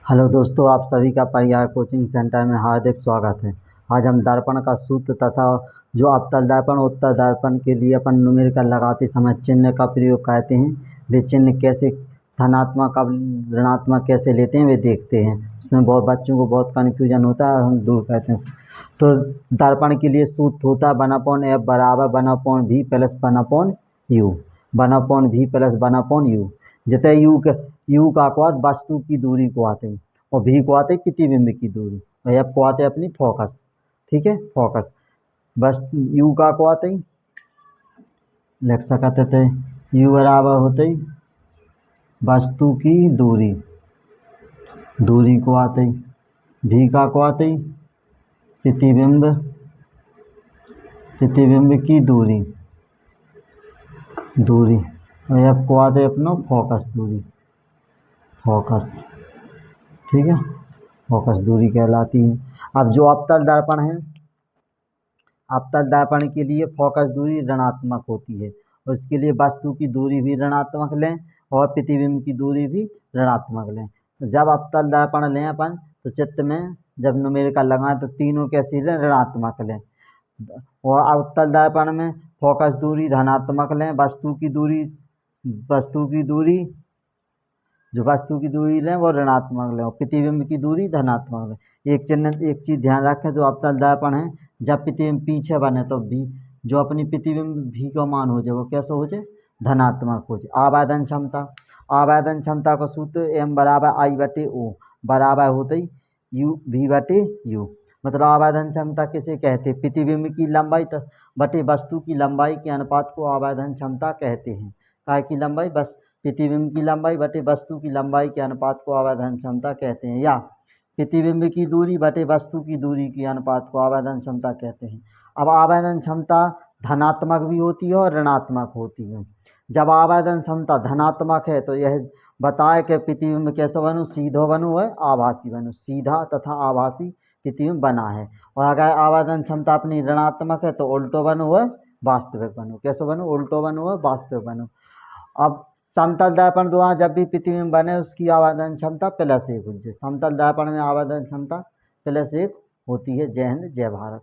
Hello दोस्तों, आप सभी का परिहार कोचिंग सेंटर में हार्दिक स्वागत है। आज हम दर्पण का सूत्र तथा जो अवतल दर्पण उत्तल दर्पण के लिए अपन न्यूमेरिकल लगाते समय चिन्ह का प्रयोग करते हैं, वे चिन्ह कैसे धनात्मक और ऋणात्मक कैसे लेते हैं वे देखते हैं। उसमें बहुत बच्चों को बहुत कन्फ्यूजन होता है, हम दूर करते हैं। तो दर्पण के लिए सूत्र होता है 1/f बराबर 1/v plus 1/u, 1/v plus 1/u। जितने यू का क्वाद वस्तु की दूरी को आते हैं और भी को आते हैं प्रतिबिंब की दूरी और एफ को आते हैं अपनी फोकस। ठीक है, फोकस बस यू का को आते हैं लिख सकते थे यू बराबर होते ही वस्तु की दूरी को आते ही भी का को आते ही प्रतिबिंब की दूरी और एफ को आते अपना फोकस दूरी, फोकस। ठीक है, फोकस दूरी कहलाती है। अब जो अवतल दर्पण है, अवतल दर्पण के लिए फोकस दूरी ऋणात्मक होती है, उसके लिए वस्तु की दूरी भी ऋणात्मक लें और प्रतिबिंब की दूरी भी ऋणात्मक लें। तो जब अवतल दर्पण लें अपन तो चित्र में जब न्यूमेरिकल लगाएं तो तीनों कैसी लें, ऋणात्मक लें। और अवतल दर्पण में फोकस दूरी धनात्मक लें, वस्तु की दूरी जो वस्तु की दूरी लें वो ऋणात्मक लें और प्रतिबिंब की दूरी धनात्मक लें। एक चीज़ ध्यान रखें, जो अवतल दर्पण है जब प्रतिबिंब पीछे बने तो भी जो अपनी प्रतिबिंब भी का मान हो जाए वो कैसे हो जाए, धनात्मक हो जाए। आवेदन क्षमता का सूत्र m बराबर I/O बराबर होते ही v/u। मतलब आवेदन क्षमता किसे कहते हैं, प्रतिबिंब की लंबाई बटे वस्तु की लंबाई के अनुपात को आवेदन क्षमता कहते हैं। काय की लंबाई, बस प्रतिबिंब की लंबाई बटे वस्तु की लंबाई के अनुपात को आवेदन क्षमता कहते हैं, या प्रतिबिंब की दूरी बटे वस्तु की दूरी के अनुपात को आवेदन क्षमता कहते हैं। अब आवेदन क्षमता धनात्मक भी होती है और ऋणात्मक होती है। जब आवेदन क्षमता धनात्मक है तो यह बताए कि प्रतिबिंब कैसे बनो, सीधो बनो है आभासी बनो, सीधा तथा आभासी प्रतिबिंब बना है। और अगर आवेदन क्षमता अपनी ऋणात्मक है तो उल्टो बनो है वास्तविक बनो, कैसे बनो, उल्टो बनो है वास्तविक बनो। अब समतल दर्पण द्वारा जब भी प्रतिबिंब बने उसकी आवेदन क्षमता +1 होती है। समतल दर्पण में आवेदन क्षमता +1 होती है। जय हिंद, जय भारत।